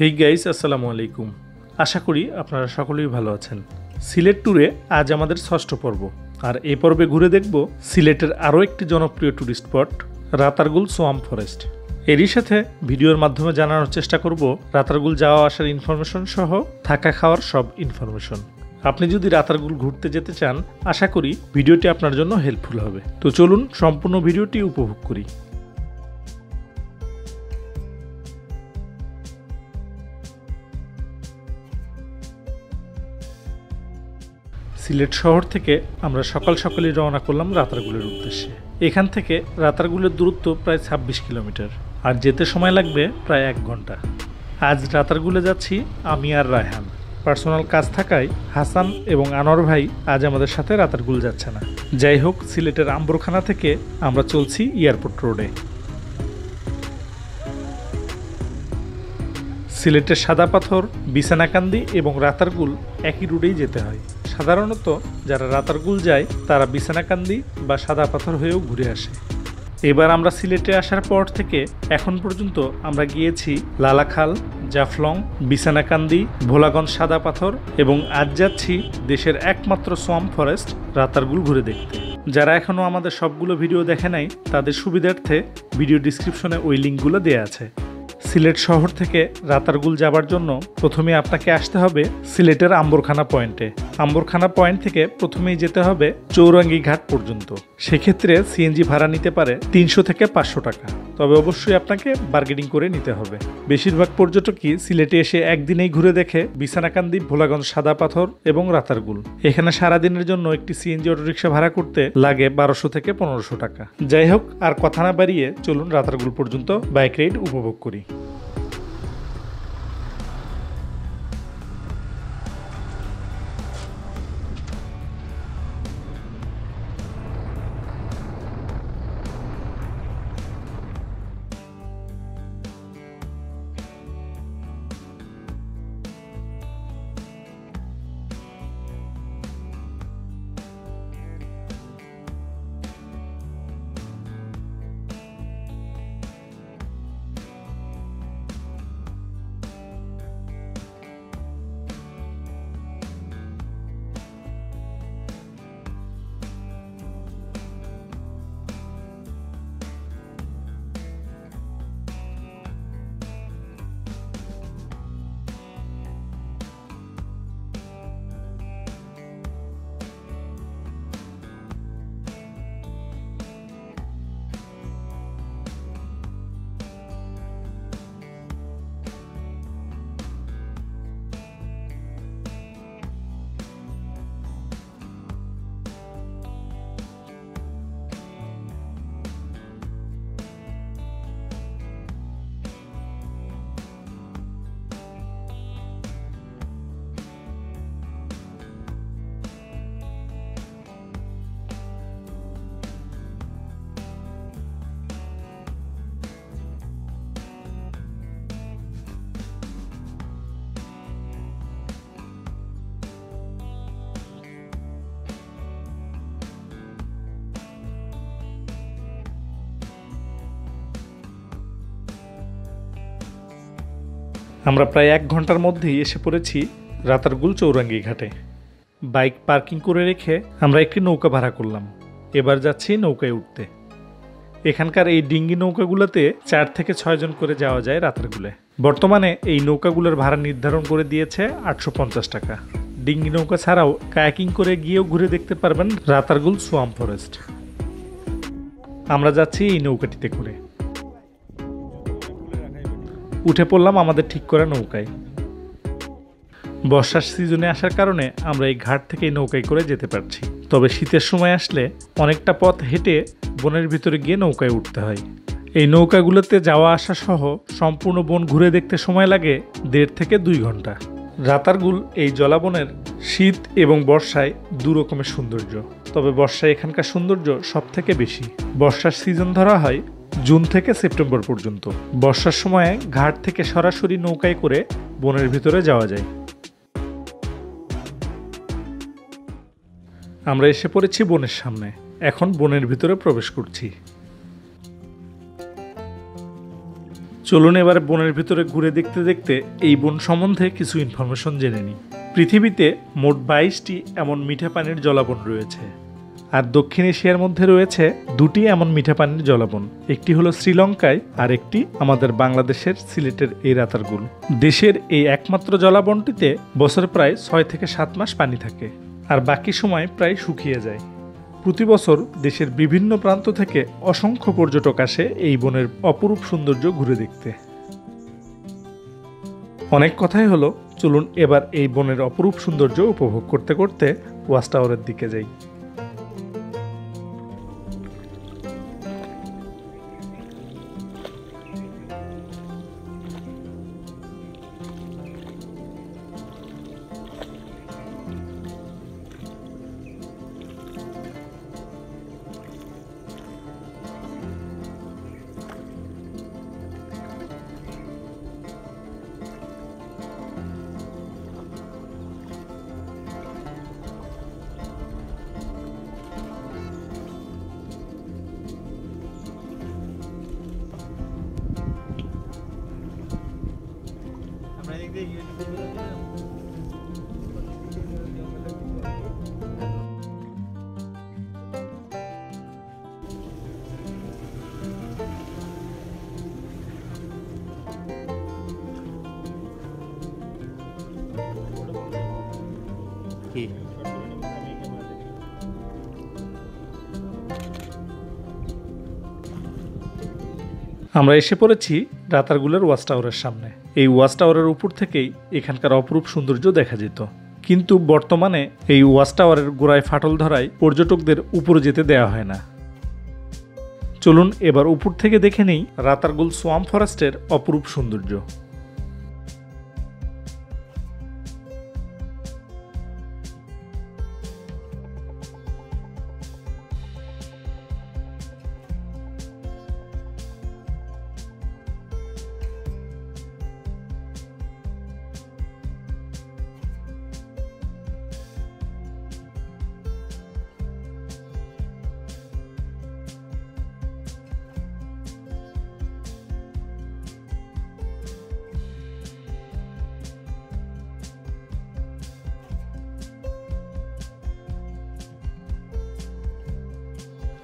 Hey guys, আসসালামু আলাইকুম। আশা করি আপনারা সকলেই ভালো আছেন। সিলেট ট্যুরে আজ আমাদের ষষ্ঠ পর্ব, আর এই পর্বে ঘুরে দেখব সিলেটের আরও একটি জনপ্রিয় tourist spot Ratargul swamp forest. এরই সাথে ভিডিওর মাধ্যমে জানানোর চেষ্টা করব রাতারগুল যাওয়া আসার ইনফরমেশন সহ থাকা খাওয়ার সব ইনফরমেশন। আপনি যদি রাতারগুল ঘুরতে যেতে চান, আশা করি ভিডিওটি আপনার জন্য হেল্পফুল হবে। তো চলুন সম্পূর্ণ ভিডিওটি উপভোগ করি। সিলেট শহর থেকে আমরা সকাল সকালই রওনা করলাম রাতারগুলের উদ্দেশ্যে। এখান থেকে রাতারগুলের দূরত্ব প্রায় 26 কিলোমিটার, আর যেতে সময় লাগবে প্রায় 1 ঘন্টা। আজ রাতারগুলে যাচ্ছি আমি আর রায়হান। পার্সোনাল কাজ থাকায় হাসান এবং আনোয়ার ভাই আজ আমাদের সাথে রাতারগুল যাচ্ছে না। যাই হোক, সিলেটের আম্বরখানা থেকে আমরা চলছি এয়ারপোর্ট রোডে। সিলেটের সাদা পাথর, বিছানাকান্দি এবং রাতারগুল একই রুটেই যেতে হয়। সাধারণত যারা রাতারগুল যায় তারা বিছানাকান্দি বা সাদা পাথর হয়েও ঘুরে আসে। এবার আমরা সিলেটে আসার পর থেকে এখন পর্যন্ত আমরা গিয়েছি লালাখাল, জাফলং, বিছানাকান্দি, ভোলাগঞ্জ সাদা পাথর এবং আজ যাচ্ছি দেশের একমাত্র সোয়াম্প ফরেস্ট রাতারগুল ঘুরে দেখতে। যারা এখনও আমাদের সবগুলো ভিডিও দেখে নাই তাদের সুবিধার্থে ভিডিও ডিসক্রিপশনে ওই লিঙ্কগুলো দেওয়া আছে। সিলেট শহর থেকে রাতারগুল যাবার জন্য প্রথমে আপনাকে আসতে হবে সিলেটের আম্বরখানা পয়েন্টে। আম্বরখানা পয়েন্ট থেকে প্রথমেই যেতে হবে চৌরাঙ্গি ঘাট পর্যন্ত। সেক্ষেত্রে সিএনজি ভাড়া নিতে পারে 300 থেকে 500 টাকা, তবে অবশ্যই আপনাকে বার্গেনিং করে নিতে হবে। বেশিরভাগ পর্যটকই সিলেটে এসে একদিনেই ঘুরে দেখে বিছানাকান্দি, ভোলাগঞ্জ সাদা পাথর এবং রাতারগুল। এখানে সারাদিনের জন্য একটি সিএনজি অটোরিকশা ভাড়া করতে লাগে 1200 থেকে 1500 টাকা। যাই হোক, আর কথা না বাড়িয়ে চলুন রাতারগুল পর্যন্ত বাইক রাইড উপভোগ করি। আমরা প্রায় 1 ঘন্টার মধ্যেই এসে পড়েছি রাতারগুল চৌরাঙ্গি ঘাটে। বাইক পার্কিং করে রেখে আমরা একটি নৌকা ভাড়া করলাম। এবার যাচ্ছি নৌকায় উঠতে। এখানকার এই ডিঙ্গি নৌকাগুলোতে 4 থেকে 6 জন করে যাওয়া যায় রাতারগুলে। বর্তমানে এই নৌকাগুলোর ভাড়া নির্ধারণ করে দিয়েছে 850 টাকা। ডিঙ্গি নৌকা ছাড়াও কায়াকিং করে গিয়েও ঘুরে দেখতে পারবেন রাতারগুল সোয়াম্প ফরেস্ট। আমরা যাচ্ছি এই নৌকাটিতে করে। উঠে পড়লাম আমাদের ঠিক করা নৌকায়। বর্ষার সিজনে আসার কারণে আমরা এই ঘাট থেকে এই নৌকায় করে যেতে পারছি, তবে শীতের সময় আসলে অনেকটা পথ হেঁটে বনের ভিতরে গিয়ে নৌকায় উঠতে হয়। এই নৌকাগুলোতে যাওয়া আসা সহ সম্পূর্ণ বন ঘুরে দেখতে সময় লাগে 1.5 থেকে 2 ঘন্টা। রাতারগুল এই জলাবনের শীত এবং বর্ষায় 2 রকমের সৌন্দর্য, তবে বর্ষায় এখানকার সৌন্দর্য সব থেকে বেশি। বর্ষার সিজন ধরা হয় জুন থেকে সেপ্টেম্বর পর্যন্ত। বর্ষার সময়ে ঘাট থেকে সরাসরি নৌকায় করে বনের ভিতরে যাওয়া যায়। আমরা এসে পড়েছি বনের সামনে। এখন বনের ভিতরে প্রবেশ করছি। চলুন এবার বনের ভিতরে ঘুরে দেখতে দেখতে এই বন সম্বন্ধে কিছু ইনফরমেশন জেনে নিই। পৃথিবীতে মোট 22টি এমন মিঠা পানির জলাবন রয়েছে, আর দক্ষিণ এশিয়ার মধ্যে রয়েছে 2টি এমন মিঠা পানির জলাবন। একটি হলো শ্রীলঙ্কায়, আর একটি আমাদের বাংলাদেশের সিলেটের এই রাতারগুল। দেশের এই একমাত্র জলাবনটিতে বছরে প্রায় 6 থেকে 7 মাস পানি থাকে, আর বাকি সময় প্রায় শুকিয়ে যায়। প্রতি বছর দেশের বিভিন্ন প্রান্ত থেকে অসংখ্য পর্যটক আসে এই বনের অপরূপ সৌন্দর্য ঘুরে দেখতে। অনেক কথাই হলো, চলুন এবার এই বনের অপরূপ সৌন্দর্য উপভোগ করতে করতে ওয়াচ টাওয়ারের দিকে যাই। আমরা এসে পড়েছি রাতারগুলের ওয়াচ টাওয়ারের সামনে। এই ওয়াচ টাওয়ারের উপর থেকেই এখানকার অপরূপ সৌন্দর্য দেখা যেত, কিন্তু বর্তমানে এই ওয়াচ টাওয়ারের গোড়ায় ফাটল ধরায় পর্যটকদের উপরে যেতে দেওয়া হয় না। চলুন এবার উপর থেকে দেখে নেই রাতারগুল সোয়াম্প ফরেস্টের অপরূপ সৌন্দর্য।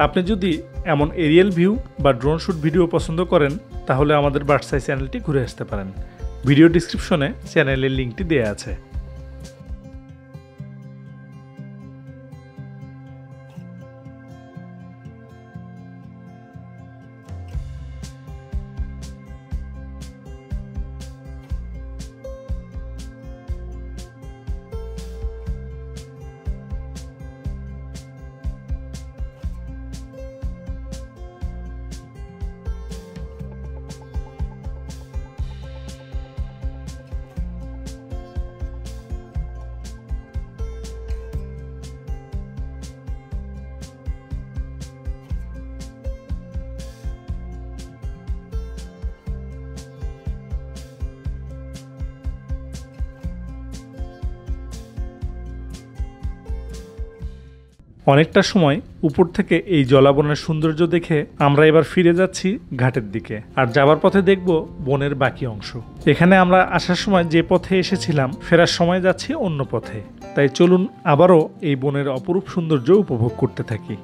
আপনি যদি এমন এরিয়াল ভিউ বা ড্রোন শ্যুট ভিডিও পছন্দ করেন, তাহলে আমাদের বার্ডস আই চ্যানেলটি ঘুরে আসতে পারেন। ভিডিও ডিসক্রিপশনে চ্যানেলের লিঙ্কটি দেওয়া আছে। অনেকটা সময় উপর থেকে এই জলাবনের সৌন্দর্য দেখে আমরা এবার ফিরে যাচ্ছি ঘাটের দিকে, আর যাবার পথে দেখব বনের বাকি অংশ। এখানে আমরা আসার সময় যে পথে এসেছিলাম, ফেরার সময় যাচ্ছি অন্য পথে। তাই চলুন আবারও এই বনের অপরূপ সৌন্দর্য উপভোগ করতে থাকি।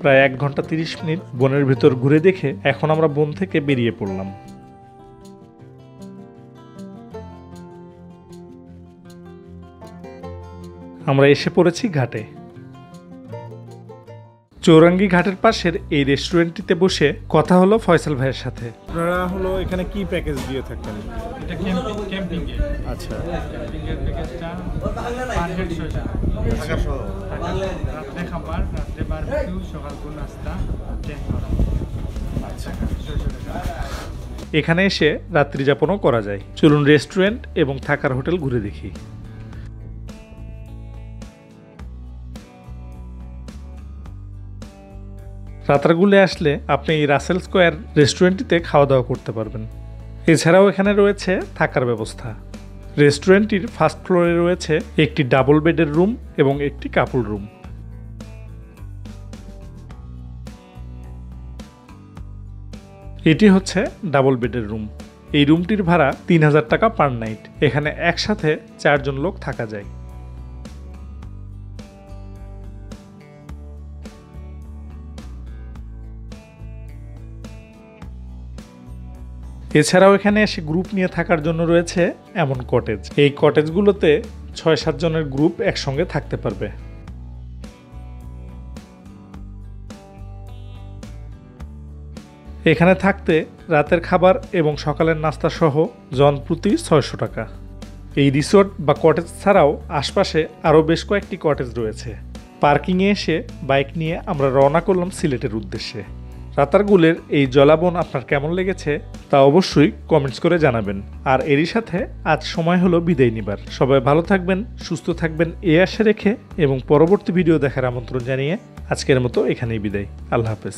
প্রায় 1 ঘন্টা 30 মিনিট বনের ভিতর ঘুরে দেখে এখন আমরা বন থেকে বেরিয়ে পড়লাম। আমরা এসে পড়েছি ঘাটে। চৌরাঙ্গি ঘাটের পাশের এই রেস্টুরেন্টটিতে বসে কথা হলো ফয়সাল ভাইয়ের সাথে। আপনারা হলো এখানে কি প্যাকেজ দিয়ে থাকেন? এটা ক্যাম্পিং এ। আচ্ছা, ক্যাম্পিং এর প্যাকেজটা পার হেড 6 টাকা। থাকা সহ। রাতে খাবার, রাতে বারবিকিউ, সকালবেলা নাস্তা, টেন্ট ভাড়া। আচ্ছা, 600 টাকা। এখানে এসে রাত্রি যাপনও করা যায়। চলুন রেস্টুরেন্ট এবং থাকার হোটেল ঘুরে দেখি। রাতারগুলে আসলে আপনি এই রাসেল স্কোয়ার রেস্টুরেন্টটিতে খাওয়া দাওয়া করতে পারবেন। এছাড়াও এখানে রয়েছে থাকার ব্যবস্থা। রেস্টুরেন্টটির ফার্স্ট ফ্লোরে রয়েছে একটি ডাবল বেডের রুম এবং একটি কাপল রুম। এটি হচ্ছে ডাবল বেডের রুম। এই রুমটির ভাড়া 3000 টাকা পার নাইট। এখানে একসাথে 4 জন লোক থাকা যায়। এছাড়াও এখানে এসে গ্রুপ নিয়ে থাকার জন্য রয়েছে এমন কটেজ। এই কটেজগুলোতে 6-7 জনের গ্রুপ একসঙ্গে থাকতে পারবে। এখানে থাকতে রাতের খাবার এবং সকালের নাস্তা সহ জন প্রতি 600 টাকা। এই রিসোর্ট বা কটেজ ছাড়াও আশপাশে আরও বেশ কয়েকটি কটেজ রয়েছে। পার্কিংয়ে এসে বাইক নিয়ে আমরা রওনা করলাম সিলেটের উদ্দেশ্যে। রাতারগুলের এই জলাবন আপনার কেমন লেগেছে তা অবশ্যই কমেন্টস করে জানাবেন। আর এরই সাথে আজ সময় হলো বিদায় নিবার। সবাই ভালো থাকবেন, সুস্থ থাকবেন এই আশা রেখে এবং পরবর্তী ভিডিও দেখার আমন্ত্রণ জানিয়ে আজকের মতো এখানেই বিদায়। আল্লাহ হাফেজ।